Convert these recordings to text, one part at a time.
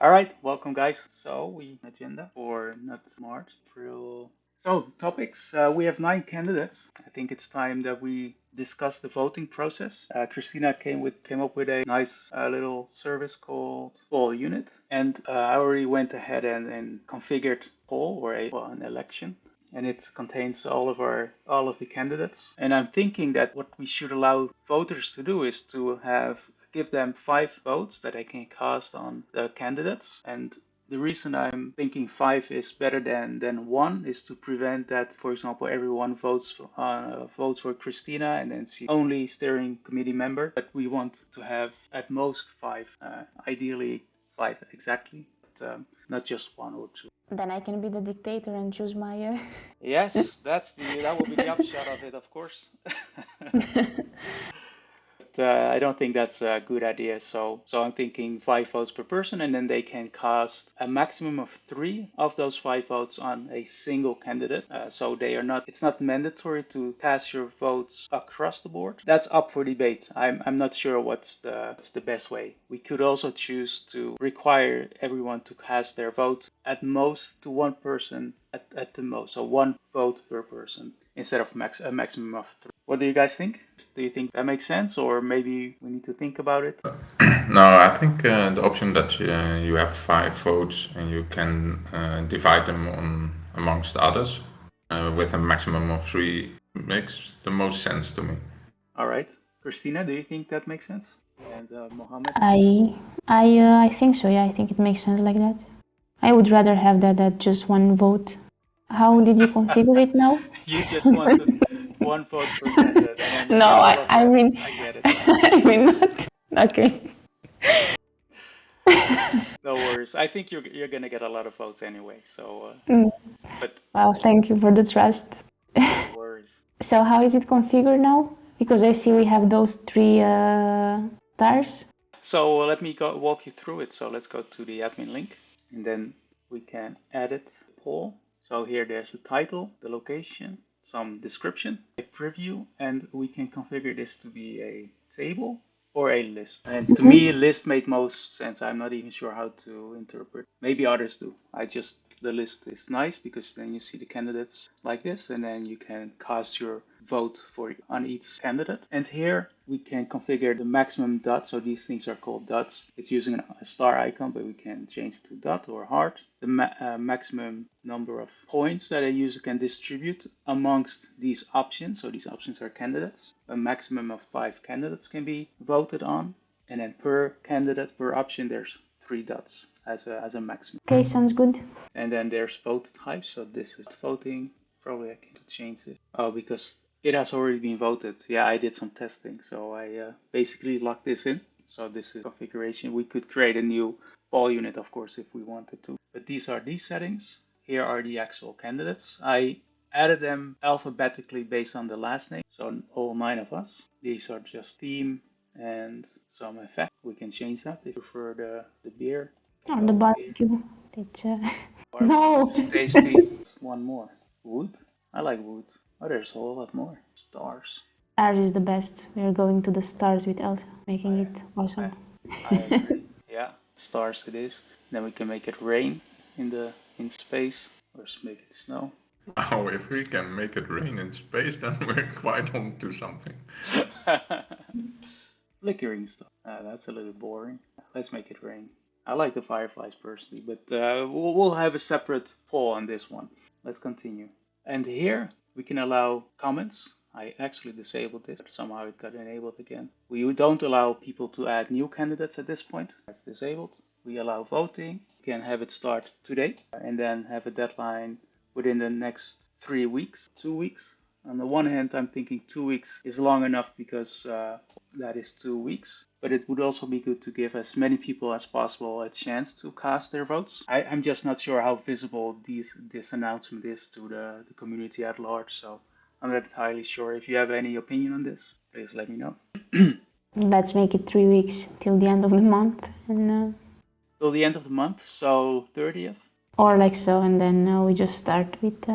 All right, welcome guys. So we agenda for not March, April. So topics. We have 9 candidates. I think it's time that we discuss the voting process. Christina came up with a nice little service called Poll Unit, and I already went ahead and configured poll or an election. And it contains all of the candidates. And I'm thinking that what we should allow voters to do is to give them 5 votes that they can cast on the candidates. And the reason I'm thinking 5 is better than 1 is to prevent that, for example, everyone votes for Christina and then she's only steering committee member. But we want to have at most 5, ideally 5 exactly, but not just 1 or 2. Then I can be the dictator and choose my. Yes, that will be the upshot of it, of course. But I don't think that's a good idea. So I'm thinking 5 votes per person, and then they can cast a maximum of 3 of those 5 votes on a single candidate. So it's not mandatory to cast your votes across the board. That's up for debate. I'm not sure what's the best way. We could also choose to require everyone to cast their votes at most to one person at the most. So 1 vote per person instead of a maximum of 3. What do you guys think? Do you think that makes sense, or maybe we need to think about it? No, I think the option that you have 5 votes and you can divide them amongst others with a maximum of 3 makes the most sense to me. All right, Christina, do you think that makes sense? And Mohammed? I think so. Yeah, I think it makes sense like that. I would rather have that just 1 vote. How did you configure it now? You just wanted 1 vote per candidate. And No, I mean, I get it. I mean not. Okay. No worries. I think you're gonna get a lot of votes anyway. So, but Well, thank you for the trust. no worries. So how is it configured now? Because I see we have those 3 stars. So let me walk you through it. So let's go to the admin link, and then we can edit the poll. So here there's the title, the location, some description, a preview, and we can configure this to be a table or a list. And to me, list made most sense. I'm not even sure how to interpret. Maybe others do. The list is nice because then you see the candidates like this, and then you can cast your vote on each candidate. And here we can configure the maximum dot. So these things are called dots. It's using a star icon, but we can change to dot or heart. The maximum number of points that a user can distribute amongst these options. So these options are candidates. A maximum of 5 candidates can be voted on, and then per candidate, per option, there's 3 dots as a maximum. Okay, sounds good. And then there's vote type. So this is voting. Probably I can change this. Oh, because it has already been voted. Yeah, I did some testing. So I basically locked this in. So this is configuration. We could create a new poll unit, of course, if we wanted to. But these are these settings. Here are the actual candidates. I added them alphabetically based on the last name. So all 9 of us. These are just theme and some effect. We can change that if you prefer the beer. Oh, the barbecue. It's Barbecue. No. It's tasty. 1 more. Wood. I like wood. Oh, there's a whole lot more. Stars. Ours is the best. We are going to the stars with Elsa, making it awesome. I agree. Yeah, stars it is. Then we can make it rain in space, or make it snow. Oh, if we can make it rain in space, then we're quite on to something. Flickering stuff. That's a little boring. Let's make it rain. I like the fireflies personally, but we'll have a separate poll on this one. Let's continue. And here we can allow comments. I actually disabled this, but somehow it got enabled again. We don't allow people to add new candidates at this point. That's disabled. We allow voting. We can have it start today and then have a deadline within the next 3 weeks, 2 weeks. On the one hand, I'm thinking 2 weeks is long enough because that is 2 weeks. But it would also be good to give as many people as possible a chance to cast their votes. I'm just not sure how visible this announcement is to the community at large. So I'm not entirely sure. If you have any opinion on this, please let me know. Let's make it 3 weeks till the end of the month, and Till the end of the month, so 30th. Or like so, and then we just start with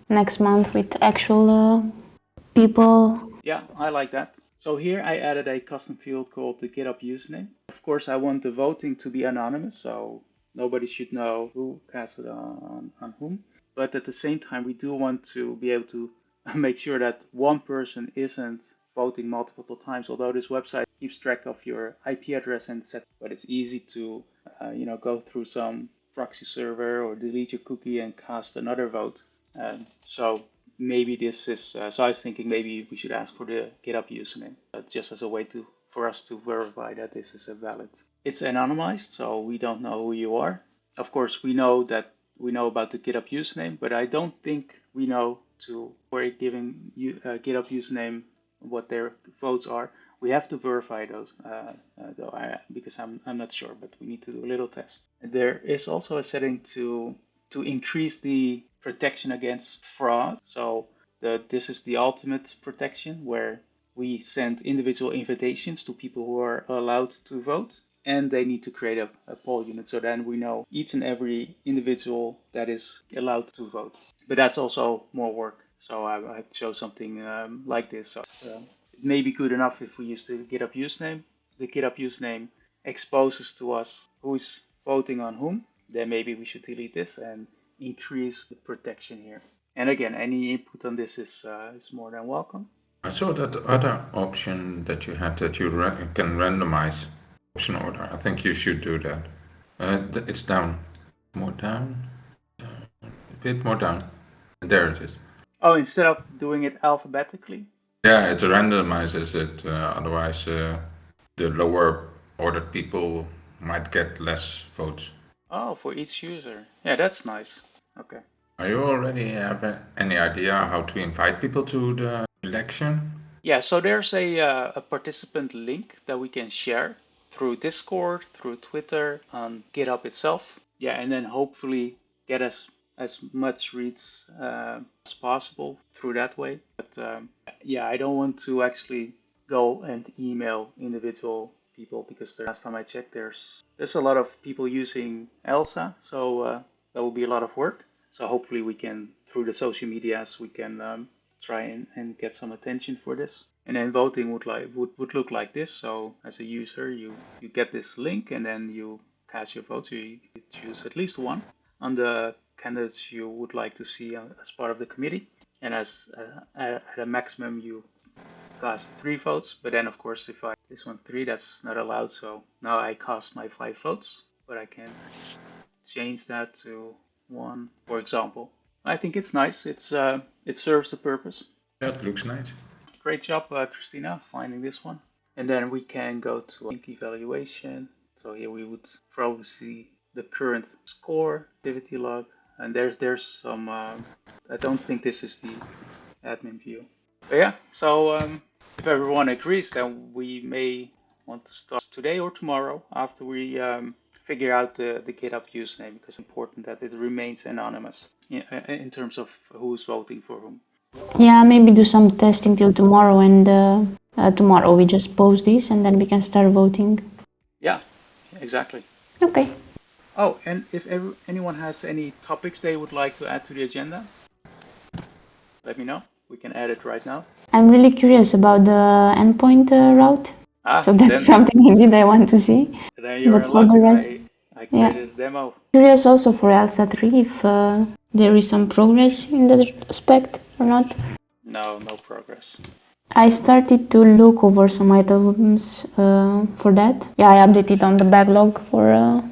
next month with actual people. Yeah, I like that. So here I added a custom field called the GitHub username. Of course, I want the voting to be anonymous, so nobody should know who casted on whom. But at the same time, we do want to be able to make sure that one person isn't voting multiple times. Although this website keeps track of your IP address and set, but it's easy to go through some proxy server or delete your cookie and cast another vote. So maybe this is. So I was thinking maybe we should ask for the GitHub username, just as a way for us to verify that this is a valid. It's anonymized, so we don't know who you are. Of course, we know about the GitHub username, but I don't think we know for giving GitHub username what their votes are. We have to verify those, because I'm not sure, but we need to do a little test. There is also a setting to increase the protection against fraud. So this is the ultimate protection, where we send individual invitations to people who are allowed to vote, and they need to create a poll unit. So then we know each and every individual that is allowed to vote. But that's also more work. So I have to show something like this. So it may be good enough if we use the GitHub username. The GitHub username exposes to us who's voting on whom. Then maybe we should delete this and increase the protection here. And again, any input on this is more than welcome. I saw that other option that you had, that you can randomize option order. I think you should do that. It's down. More down. A bit more down. There it is. Oh, instead of doing it alphabetically? Yeah, it randomizes it. Otherwise, the lower ordered people might get less votes. Oh, for each user. Yeah, that's nice. Okay. Are you already have any idea how to invite people to the election? Yeah, so there's a participant link that we can share through Discord, through Twitter, on GitHub itself. Yeah, and then hopefully get as much reads as possible through that way. But yeah, I don't want to actually go and email individual people, because the last time I checked, there's a lot of people using Elsa, so that will be a lot of work. So hopefully we can, through the social medias, we can try and get some attention for this. And then voting would look like this. So as a user, you get this link, and then you cast your vote. So you choose at least one on the candidates you would like to see as part of the committee. And as at a maximum, you cast 3 votes. But then, of course, if this one 3, that's not allowed. So now I cast my 5 votes, but I can change that to 1, for example. I think it's nice. It serves the purpose. That looks nice. Great job, Christina, finding this one. And then we can go to link evaluation. So here we would probably see the current score, activity log, and there's some. I don't think this is the admin view. But yeah, so if everyone agrees, then we may want to start today or tomorrow after we figure out the GitHub username, because it's important that it remains anonymous in terms of who's voting for whom. Yeah, maybe do some testing till tomorrow, and tomorrow we just post this, and then we can start voting. Yeah, exactly. Okay. Oh, and if anyone has any topics they would like to add to the agenda, let me know. We can add it right now. I'm really curious about the endpoint route. So that's something indeed I want to see. Then you're in luck. I created a demo. Curious also for Elsa 3 if there is some progress in that respect or not. No progress. I started to look over some items for that. Yeah, I updated on the backlog for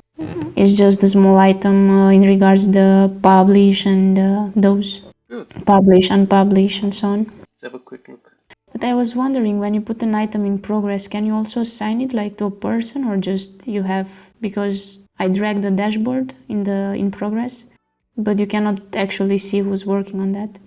it's just a small item in regards the publish and those. Good. Publish, unpublish, and so on. Let's have a quick look. But I was wondering, when you put an item in progress, can you also assign it like to a person, or just you have, because I dragged the dashboard in progress, but you cannot actually see who's working on that.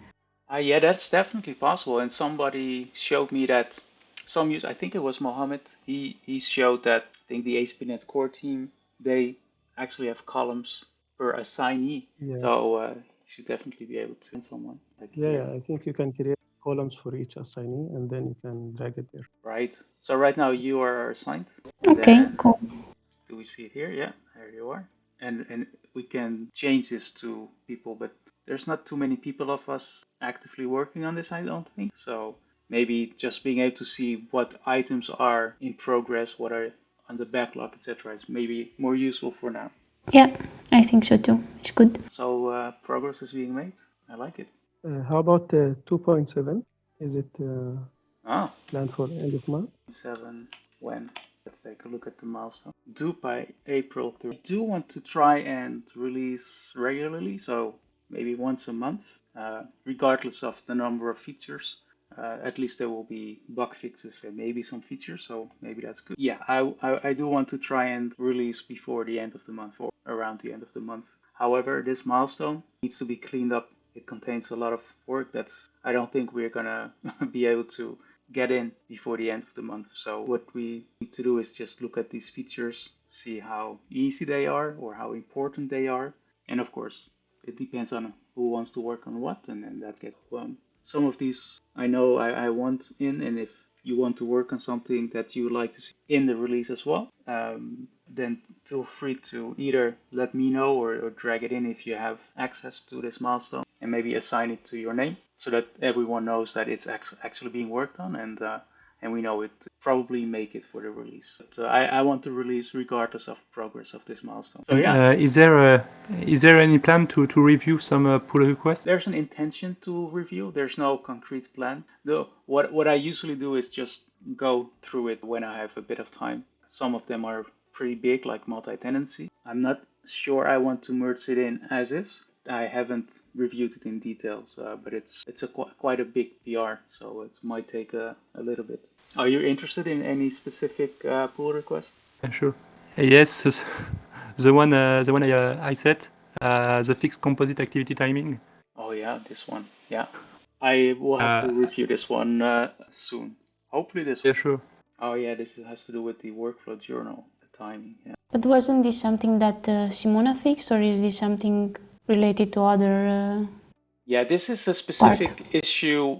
Yeah, that's definitely possible. And somebody showed me that some user, I think it was Mohammed, he showed that I think the ASP.NET Core team, they actually have columns per assignee. Yeah. So you should definitely be able to send someone. Yeah, I think you can create columns for each assignee, and then you can drag it there. Right. So right now you are assigned. Okay, cool. Do we see it here? Yeah, there you are. And we can change this to people, but there's not too many people of us actively working on this, I don't think. So maybe just being able to see what items are in progress, what are on the backlog, etc. is maybe more useful for now. Yeah, I think so too. It's good. So progress is being made. I like it. How about 2.7? Is it Ah, planned for end of month? 7 when? Let's take a look at the milestone. Due by April 3rd. I do want to try and release regularly, so maybe once a month, regardless of the number of features. At least there will be bug fixes and maybe some features, so maybe that's good. Yeah, I do want to try and release before the end of the month or around the end of the month. However, this milestone needs to be cleaned up. It contains a lot of work that's I don't think we're gonna be able to get in before the end of the month. So what we need to do is just look at these features, see how easy they are or how important they are. And of course, it depends on who wants to work on what, and then that gets some of these I know I want in, and if you want to work on something that you would like to see in the release as well, then feel free to either let me know or drag it in if you have access to this milestone and maybe assign it to your name so that everyone knows that it's actually being worked on and we know it probably make it for the release. But I want to release regardless of progress of this milestone. So yeah. Is there any plan to review some pull requests? There's an intention to review. There's no concrete plan. Though what I usually do is just go through it when I have a bit of time. Some of them are pretty big, like multi-tenancy. I'm not sure I want to merge it in as is. I haven't reviewed it in details, but it's quite a big PR, so it might take a little bit. Are you interested in any specific pull request? Sure. Yes, the one I set, the fixed composite activity timing. Oh yeah, this one. Yeah, I will have to review this one soon. Hopefully this. Yeah, sure. Oh yeah, this has to do with the workflow journal, the timing. Yeah. But wasn't this something that Simona fixed, or is this something related to other? Yeah, this is a specific issue.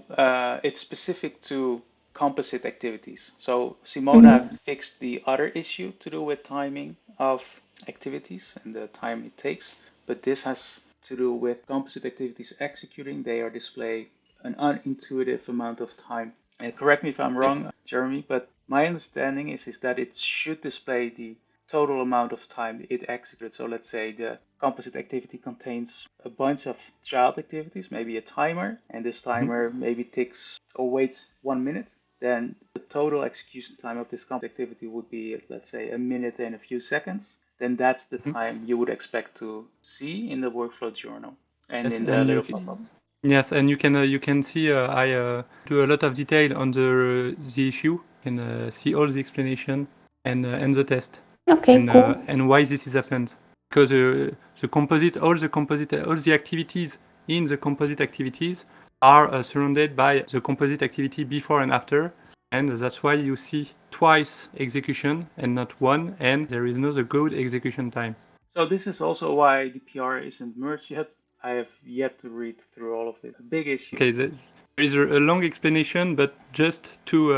It's specific to composite activities. So Simona fixed the other issue to do with timing of activities and the time it takes. But this has to do with composite activities executing. They are display an unintuitive amount of time. And correct me if I'm wrong, Jeremy, but my understanding is that it should display the total amount of time it executes. So let's say the composite activity contains a bunch of child activities, maybe a timer, and this timer maybe ticks or waits 1 minute. Then the total execution time of this composite activity would be, let's say, a minute and a few seconds. Then that's the time you would expect to see in the workflow journal and Yes, in the little pop-up. Yes, and you can see I do a lot of detail on the issue. You can see all the explanation and the test. Okay, cool. And why this is happened. Because the composite, all the activities in the composite activities are surrounded by the composite activity before and after, and that's why you see twice execution and not one, and there is no the good execution time. So this is also why the PR isn't merged yet. I have yet to read through all of this. A big issue. Okay, there is a long explanation, but just two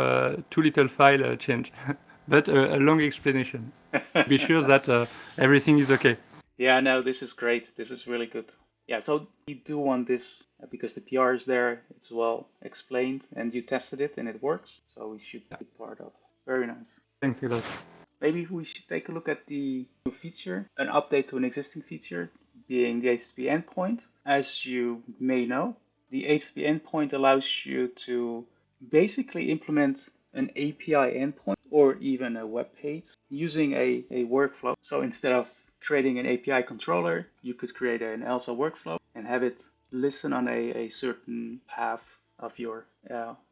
little file change, but a long explanation. Be sure that everything is okay. Yeah, no, this is great. This is really good. Yeah, so you do want this because the PR is there. It's well explained, and you tested it, and it works. So we should be part of. Very nice. Thanks a lot. Maybe we should take a look at the new feature, an update to an existing feature, being the HTTP endpoint. As you may know, the HTTP endpoint allows you to basically implement an API endpoint or even a web page using a workflow. So instead of creating an API controller, you could create an Elsa workflow and have it listen on a certain path of your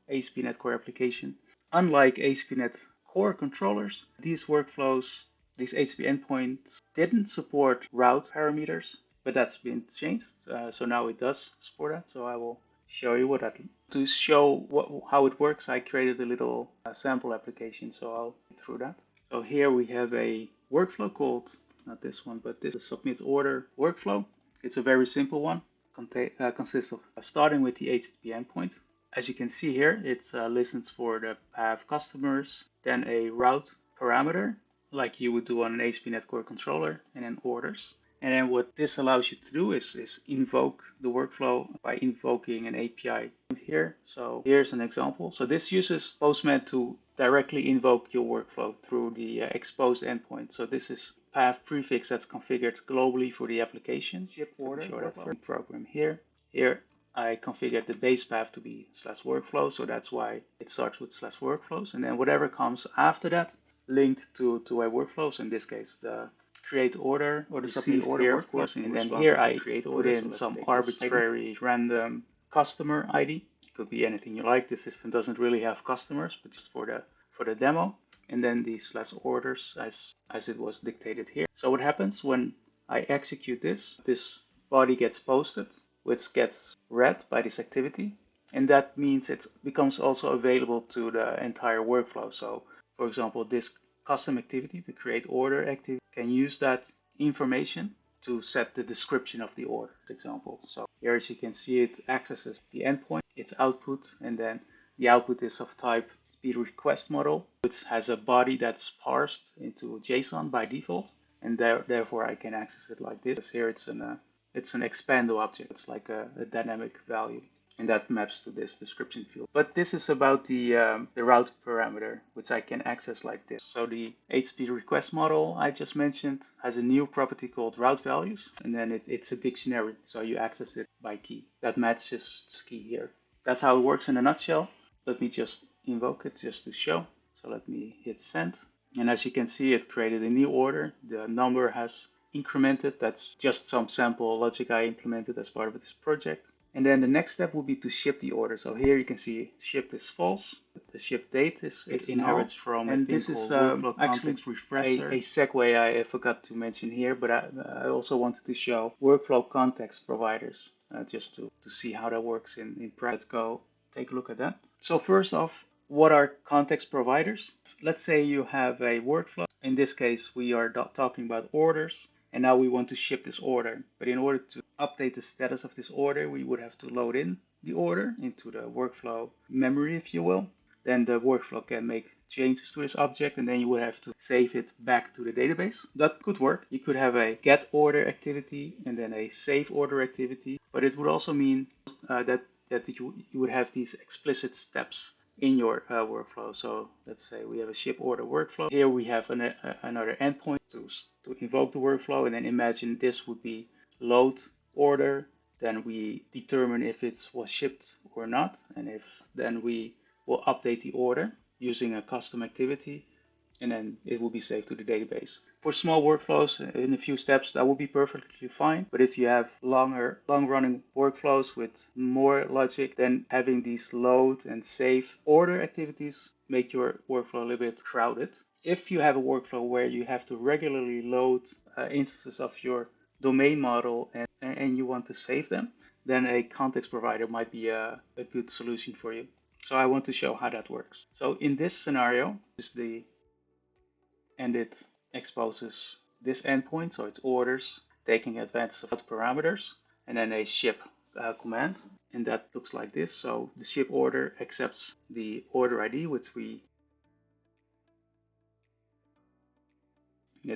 ASP.NET Core application. Unlike ASP.NET Core controllers, these workflows, these HTTP endpoints didn't support route parameters, but that's been changed. So now it does support that. So I will show you what that. To show how it works, I created a little sample application. So I'll go through that. So here we have a workflow called, not this one, but this is a submit order workflow. It's a very simple one. Consists of starting with the HTTP endpoint. As you can see here, it listens for the path customers, then a route parameter, like you would do on an ASP.NET Core controller, and then orders. And then what this allows you to do is invoke the workflow by invoking an API here. So here's an example. So this uses Postman to directly invoke your workflow through the exposed endpoint. So this is path prefix that's configured globally for the application. Ship order program here. Here I configured the base path to be /workflow, so that's why it starts with /workflows, and then whatever comes after that linked to a workflow. So in this case, the create order or the submit order here, of course, and then here I put in some arbitrary random customer ID. It could be anything you like. The system doesn't really have customers, but just for the demo. And then the /orders as it was dictated here. So what happens when I execute this body gets posted, which gets read by this activity, and that means it becomes also available to the entire workflow. So for example, this custom activity, the create order activity, can use that information to set the description of the order, for example. So here, as you can see, it accesses the endpoint, its output, and then the output is of type speed request model, which has a body that's parsed into JSON by default, and therefore I can access it like this. Here it's an expando object. It's like a dynamic value, and that maps to this description field. But this is about the route parameter, which I can access like this. So the HTTP request model I just mentioned has a new property called route values, and then it's a dictionary, so you access it by key. That matches this key here. That's how it works in a nutshell. Let me just invoke it just to show. So let me hit send. And as you can see, it created a new order. The number has incremented. That's just some sample logic I implemented as part of this project. And then the next step will be to ship the order. So here you can see shipped is false. The ship date is it inherits from, and this is actually a segue I forgot to mention here, but I also wanted to show workflow context providers just to see how that works in practice. Let's go take a look at that. So first off, what are context providers? Let's say you have a workflow. In this case, we are talking about orders, and now we want to ship this order. But in order to update the status of this order, we would have to load in the order into the workflow memory, if you will. Then the workflow can make changes to this object, and then you would have to save it back to the database. That could work. You could have a get order activity and then a save order activity, but it would also mean that you would have these explicit steps in your workflow. So let's say we have a ship order workflow. Here we have another endpoint to invoke the workflow, and then imagine this would be load order. Then we determine if it was shipped or not, and then we will update the order using a custom activity, and then it will be saved to the database. For small workflows in a few steps, that will be perfectly fine. But if you have long-running workflows with more logic, then having these load and save order activities make your workflow a little bit crowded. If you have a workflow where you have to regularly load instances of your domain model and you want to save them, then a context provider might be a good solution for you. So I want to show how that works. So in this scenario, and it exposes this endpoint, so it's orders taking advantage of parameters, and then a ship command, and that looks like this. So the ship order accepts the order ID, which and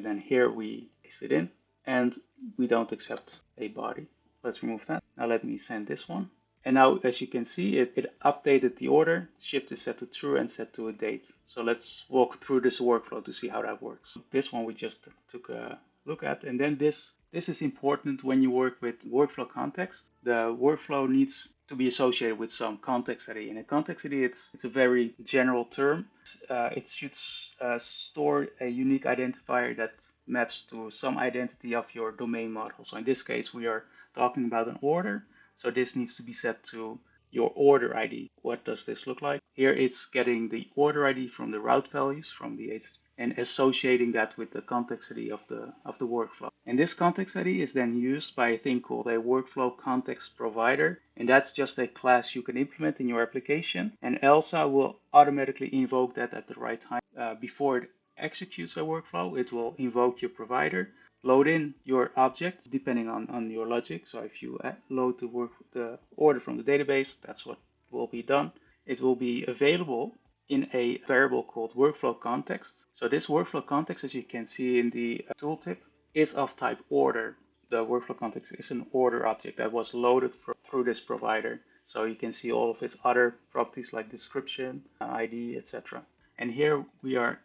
then here we paste it in, and we don't accept a body. Let's remove that. Now let me send this one. And now, as you can see, it updated the order, shipped is set to true and set to a date. So let's walk through this workflow to see how that works. This one we just took a look at, and then this is important when you work with workflow context. The workflow needs to be associated with some context ID. And a context ID, it's a very general term. It should store a unique identifier that maps to some identity of your domain model. So in this case, we are talking about an order. So this needs to be set to your order ID. What does this look like? Here it's getting the order ID from the route values from the HTTP and associating that with the context ID of the workflow. And this context ID is then used by a thing called a workflow context provider. And that's just a class you can implement in your application. And Elsa will automatically invoke that at the right time. Before it executes a workflow, it will invoke your provider, load in your object depending on your logic. So if you load the order from the database, that's what will be done. It will be available in a variable called workflow context. So this workflow context, as you can see in the tooltip, is of type order. the workflow context is an order object that was loaded through this provider. So you can see all of its other properties like description, ID, etc. And here we are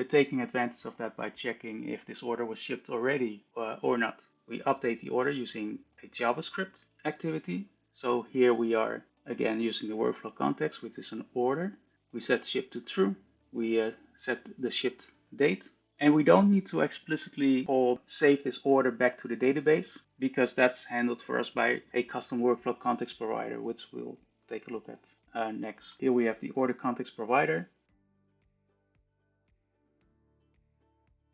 taking advantage of that by checking if this order was shipped already or not. We update the order using a JavaScript activity. So here we are again using the workflow context, which is an order. We set ship to true. We set the shipped date. And we don't need to explicitly save this order back to the database because that's handled for us by a custom workflow context provider, which we'll take a look at next. Here we have the order context provider.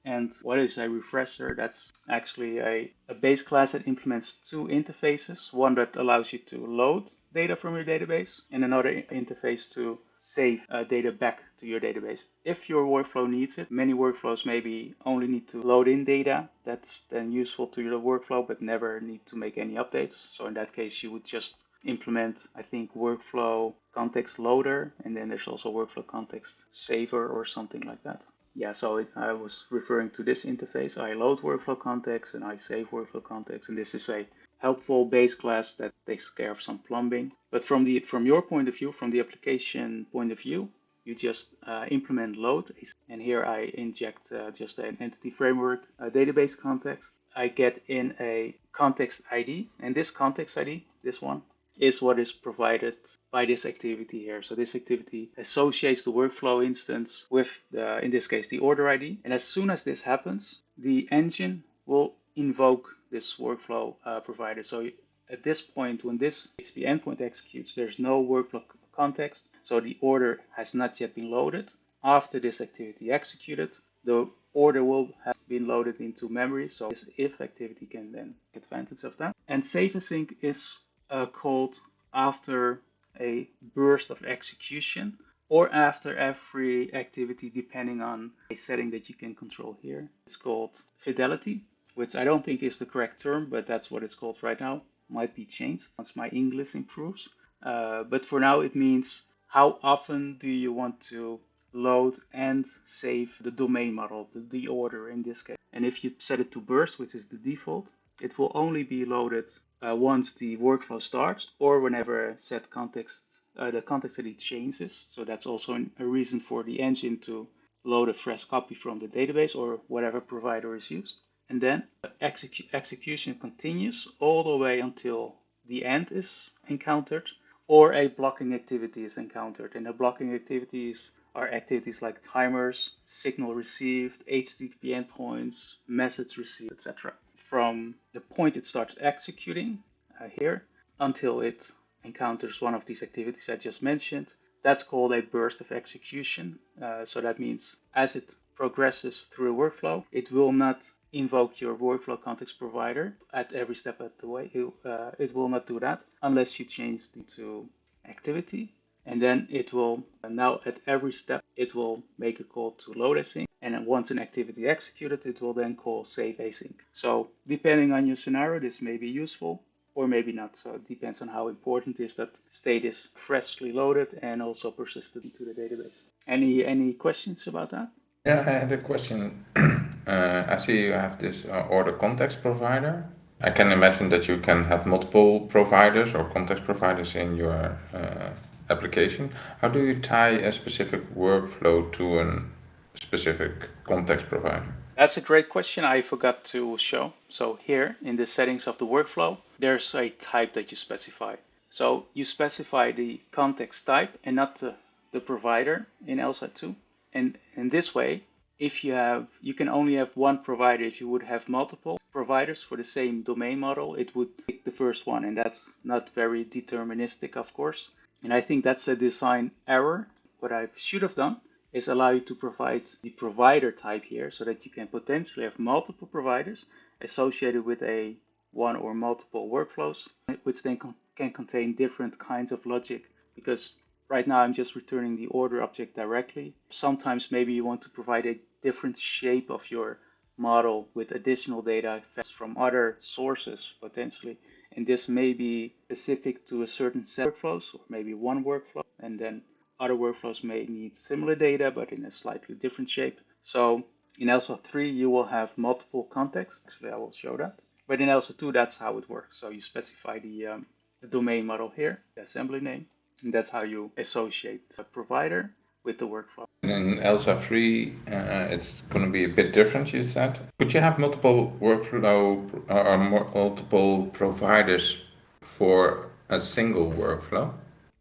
And what is a refresher? That's actually a base class that implements two interfaces. One that allows you to load data from your database and another interface to save data back to your database. If your workflow needs it, many workflows maybe only need to load in data. That's then useful to your workflow, but never need to make any updates. So in that case, you would just implement, I think, workflow context loader, and then there's also workflow context saver or something like that. Yeah, so I was referring to this interface. I load workflow context and I save workflow context, and this is a helpful base class that takes care of some plumbing. But from your point of view, from the application point of view, you just implement load, and here I inject just an entity framework database context. I get in a context ID, and this context ID, this one, is what is provided by this activity here. So this activity associates the workflow instance with, in this case, the order ID. And as soon as this happens, the engine will invoke this workflow provider. So at this point, when this HttpEndpoint executes, there's no workflow context. So the order has not yet been loaded. After this activity executed, the order will have been loaded into memory. So this if activity can then take advantage of that. And save async is called after a burst of execution or after every activity, depending on a setting that you can control here. It's called fidelity, which I don't think is the correct term, but that's what it's called right now. Might be changed once my English improves. But for now, it means how often do you want to load and save the domain model, the order in this case. And if you set it to burst, which is the default, it will only be loaded once the workflow starts or whenever set context, the context ID changes. So that's also a reason for the engine to load a fresh copy from the database or whatever provider is used. And then execution continues all the way until the end is encountered or a blocking activity is encountered. And the blocking activities are activities like timers, signal received, HTTP endpoints, message received, etc. From the point it starts executing here until it encounters one of these activities I just mentioned, that's called a burst of execution. So that means as it progresses through a workflow, it will not invoke your workflow context provider at every step of the way. It will not do that unless you change the to activity. And then it will, now at every step, it will make a call to load async. And then once an activity executed, it will then call save async. So depending on your scenario, this may be useful or maybe not. So it depends on how important it is that state is freshly loaded and also persisted into the database. Any questions about that? Yeah, I had a question. I see you have this order context provider. I can imagine that you can have multiple providers or context providers in your application. How do you tie a specific workflow to a specific context provider? That's a great question I forgot to show. So here in the settings of the workflow, there's a type that you specify. So you specify the context type and not the provider in Elsa 2. And in this way, if you can only have one provider. If you would have multiple providers for the same domain model, it would pick the first one. And that's not very deterministic, of course. And I think that's a design error. What I should have done is allow you to provide the provider type here so that you can potentially have multiple providers associated with a one or multiple workflows, which then can contain different kinds of logic. Because right now I'm just returning the order object directly. Sometimes maybe you want to provide a different shape of your model with additional data from other sources potentially. And this may be specific to a certain set of workflows or maybe one workflow, and then other workflows may need similar data, but in a slightly different shape. So in Elsa 3, you will have multiple contexts. Actually, I will show that. But in Elsa 2, that's how it works. So you specify the domain model here, the assembly name, and that's how you associate a provider with the workflow. In Elsa 3, it's going to be a bit different, you said. Could you have multiple workflow or multiple providers for a single workflow?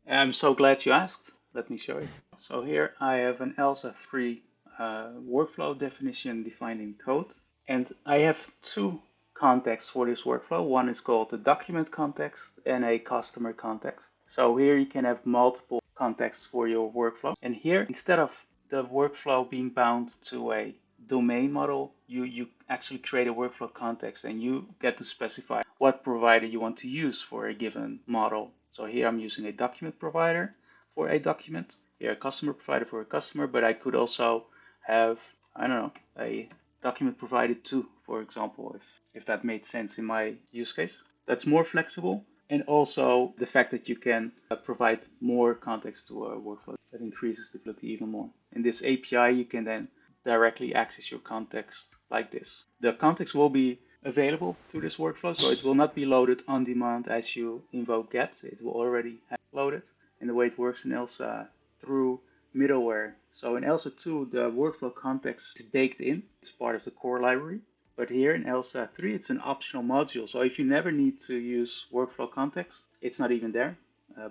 I'm so glad you asked. Let me show you. So here I have an Elsa 3 workflow definition defined in code. And I have two contexts for this workflow. One is called the document context and a customer context. So here you can have multiple contexts for your workflow. And here, instead of the workflow being bound to a domain model, you actually create a workflow context and you get to specify what provider you want to use for a given model. So here I'm using a document provider for a document, here a customer provider for a customer, but I could also have, I don't know, a document provided too, for example, if that made sense in my use case. That's more flexible. And also the fact that you can provide more context to a workflow, that increases the flexibility even more. In this API, you can then directly access your context like this. The context will be available through this workflow, so it will not be loaded on demand as you invoke get. It will already have loaded. And the way it works in Elsa through middleware. So in Elsa 2, the workflow context is baked in. It's part of the core library. But here in Elsa 3, it's an optional module. So if you never need to use workflow context, it's not even there.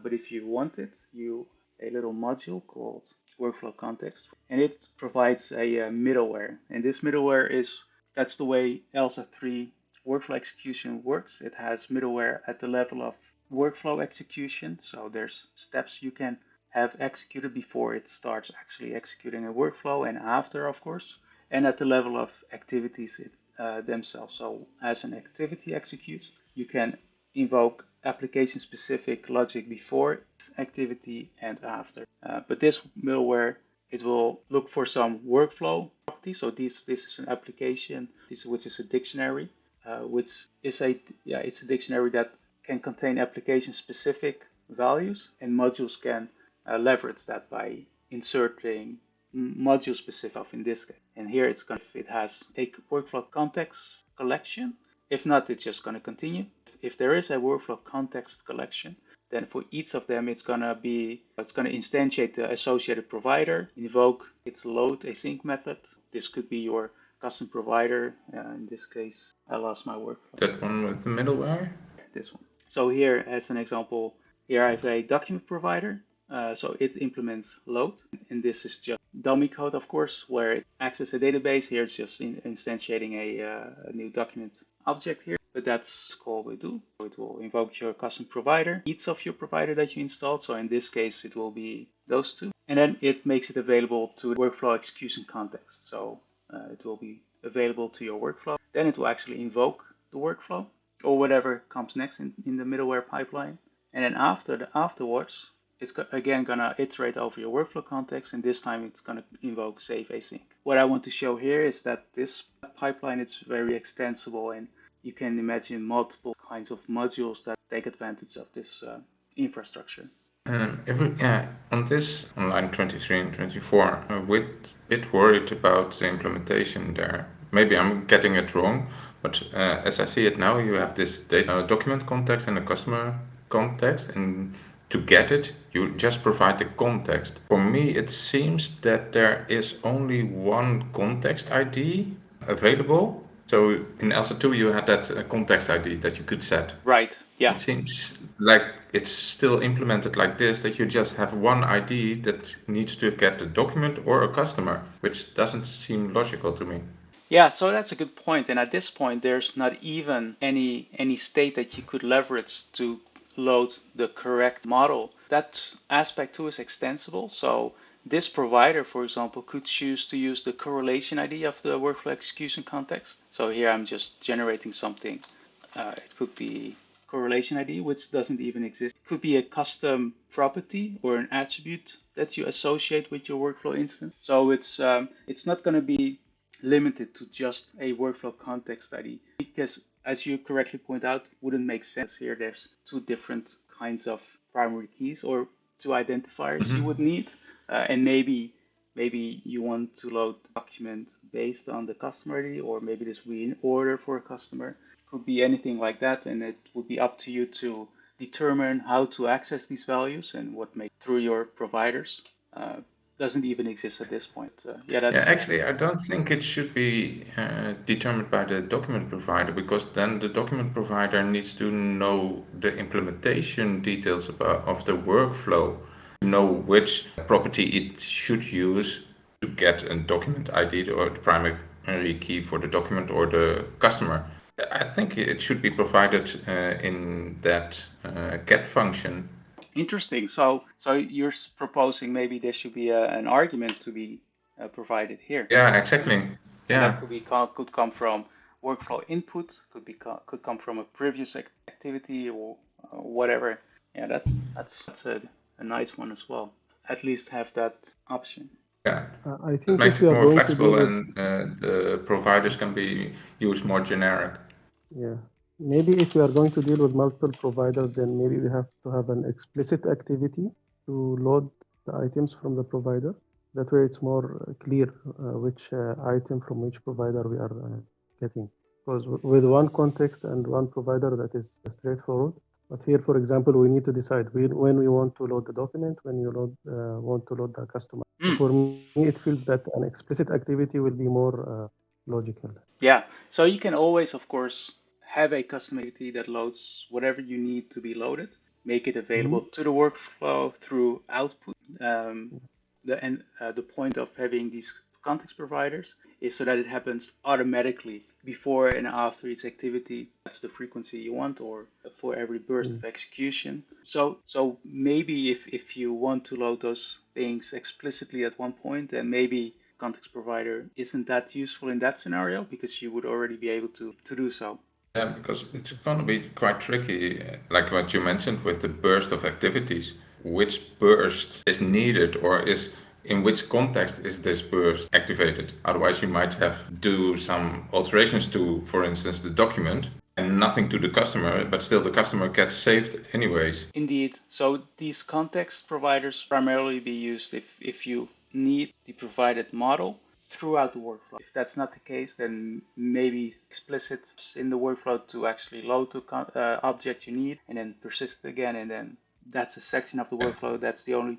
But if you want it, a little module called workflow context, and it provides a middleware. And this middleware that's the way Elsa 3 workflow execution works. It has middleware at the level of workflow execution. So there's steps you can have executed before it starts actually executing a workflow, and after, of course, and at the level of activities themselves. So as an activity executes, you can invoke application-specific logic before activity and after. But this middleware, it will look for some workflow properties. So this is an application, which is a dictionary, it's a dictionary that can contain application-specific values, and modules can leverage that by inserting module specific in this case. And here it has a workflow context collection. If not, it's just going to continue. If there is a workflow context collection, then for each of them, it's going to instantiate the associated provider, invoke its load async method. This could be your custom provider. In this case, I lost my workflow. That one with the middleware? This one. So here, as an example, here I have a document provider. So it implements load, and this is just dummy code, of course, where it accesses a database. Here it's just instantiating a new document object here, but that's all we do. So it will invoke your custom provider, each of your provider that you installed. So in this case, it will be those two, and then it makes it available to the workflow execution context. So it will be available to your workflow. Then it will actually invoke the workflow or whatever comes next in the middleware pipeline, and then afterwards, it's again going to iterate over your workflow context, and this time it's going to invoke save async. What I want to show here is that this pipeline is very extensible, and you can imagine multiple kinds of modules that take advantage of this infrastructure. On this, on line 23 and 24, I'm a bit worried about the implementation there. Maybe I'm getting it wrong, but as I see it now, you have this data document context and a customer context, and to get it, you just provide the context. For me, it seems that there is only one context ID available. So in Elsa 2, you had that context ID that you could set. Right, yeah. It seems like it's still implemented like this, that you just have one ID that needs to get the document or a customer, which doesn't seem logical to me. Yeah, so that's a good point. And at this point, there's not even any state that you could leverage to load the correct model. That aspect too is extensible. So this provider, for example, could choose to use the correlation ID of the workflow execution context. So here I'm just generating something. It could be correlation ID, which doesn't even exist. It could be a custom property or an attribute that you associate with your workflow instance. So it's not going to be limited to just a workflow context ID, because as you correctly point out, wouldn't make sense here. There's two different kinds of primary keys or two identifiers you would need, and maybe you want to load the document based on the customer ID, or maybe this will be in order for a customer. could be anything like that, and it would be up to you to determine how to access these values and what may through your providers. Doesn't even exist at this point. Yeah, actually, I don't think it should be determined by the document provider, because then the document provider needs to know the implementation details of the workflow, to know which property it should use to get a document ID or the primary key for the document or the customer. I think it should be provided in that get function. Interesting. So you're proposing maybe there should be an argument to be provided here. Yeah, exactly. Yeah. And that could come from workflow input, could come from a previous activity or whatever. Yeah, that's a nice one as well. At least have that option. Yeah, I think it makes it more flexible, and the providers can be used more generic. Yeah, maybe if we are going to deal with multiple providers, then maybe we have to have an explicit activity to load the items from the provider. That way it's more clear which item from which provider we are getting. Because with one context and one provider, that is straightforward. But here, for example, we need to decide when we want to load the document, when you want to load the customer. So for me, it feels that an explicit activity will be more logical. Yeah, so you can always, of course, have a custom activity that loads whatever you need to be loaded, make it available to the workflow through output. The point of having these context providers is so that it happens automatically before and after each activity. That's the frequency you want, or for every burst of execution. So maybe if you want to load those things explicitly at one point, then maybe context provider isn't that useful in that scenario, because you would already be able to do so. Yeah, because it's going to be quite tricky, like what you mentioned with the burst of activities. Which burst is needed, or in which context is this burst activated? Otherwise, you might have to do some alterations to, for instance, the document, and nothing to the customer, but still the customer gets saved anyways. Indeed. So these context providers primarily be used if you need the provided model throughout the workflow. If that's not the case, then maybe explicit in the workflow to actually load the object you need and then persist it again, and then that's a section of the workflow. That's the only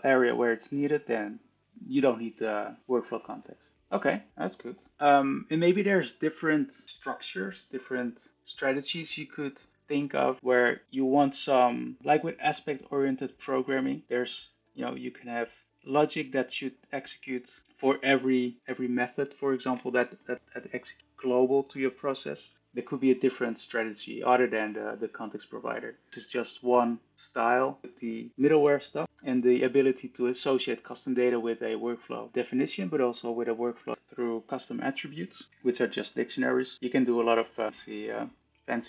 area where it's needed. Then you don't need the workflow context. Okay, that's good. And maybe there's different structures, different strategies you could think of where you want some, like with aspect-oriented programming, there's, you can have logic that should execute for every method, for example, that executes global to your process. There could be a different strategy other than the context provider. This is just one style with the middleware stuff and the ability to associate custom data with a workflow definition, but also with a workflow through custom attributes, which are just dictionaries. You can do a lot of fancy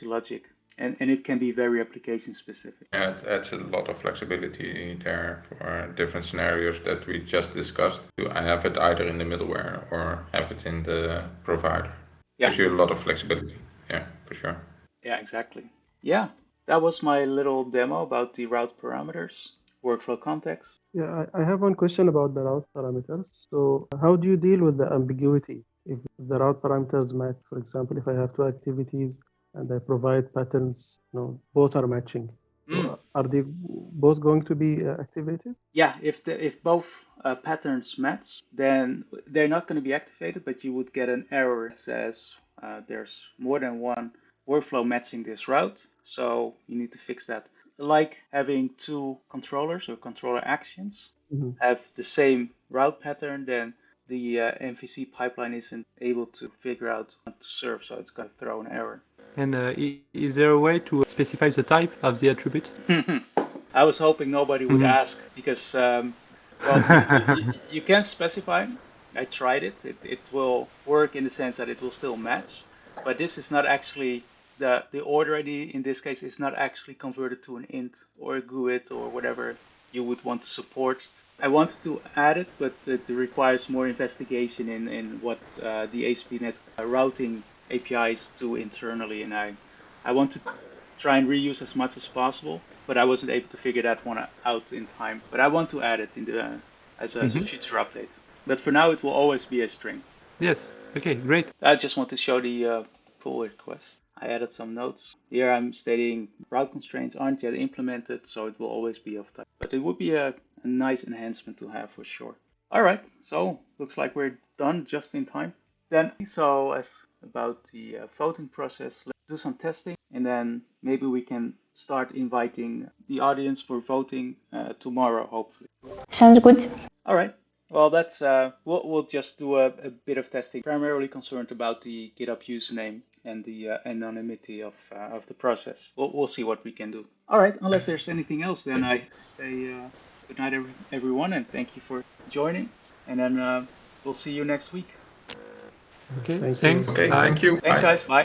logic, and it can be very application specific. Yeah, it adds a lot of flexibility there for different scenarios that we just discussed. I have it either in the middleware or have it in the provider. Yeah. Gives you a lot of flexibility. Yeah, for sure. Yeah, exactly. Yeah, that was my little demo about the route parameters, workflow context. Yeah, I have one question about the route parameters. So how do you deal with the ambiguity if the route parameters match? For example, if I have two activities and I provide patterns, both are matching. So are they both going to be activated? Yeah, if both patterns match, then they're not going to be activated, but you would get an error that says there's more than one workflow matching this route, so you need to fix that. Like having two controllers or controller actions have the same route pattern, then the MVC pipeline isn't able to figure out what to serve, so it's going to throw an error. And is there a way to specify the type of the attribute? I was hoping nobody would ask, because you can specify. I tried it. It will work in the sense that it will still match, but this is not actually the order ID in this case is not actually converted to an int or a GUID or whatever you would want to support. I wanted to add it, but it requires more investigation in what the ASP.NET routing APIs do internally, and I want to try and reuse as much as possible, but I wasn't able to figure that one out in time. But I want to add it in as a future update. But for now, it will always be a string. Yes. Okay. Great. I just want to show the pull request. I added some notes. Here I'm stating route constraints aren't yet implemented, so it will always be of type. But it would be a nice enhancement to have for sure. All right, so looks like we're done just in time. Then, so as about the voting process, let's do some testing, and then maybe we can start inviting the audience for voting tomorrow, hopefully. Sounds good. All right. Well, that's we'll just do a bit of testing, primarily concerned about the GitHub username and the anonymity of the process. We'll see what we can do. All right. Unless there's anything else, then I say good night, everyone, and thank you for joining. And then we'll see you next week. Okay, Thank you. thanks. Okay, Bye. thank you. Thanks, Bye. guys. Bye.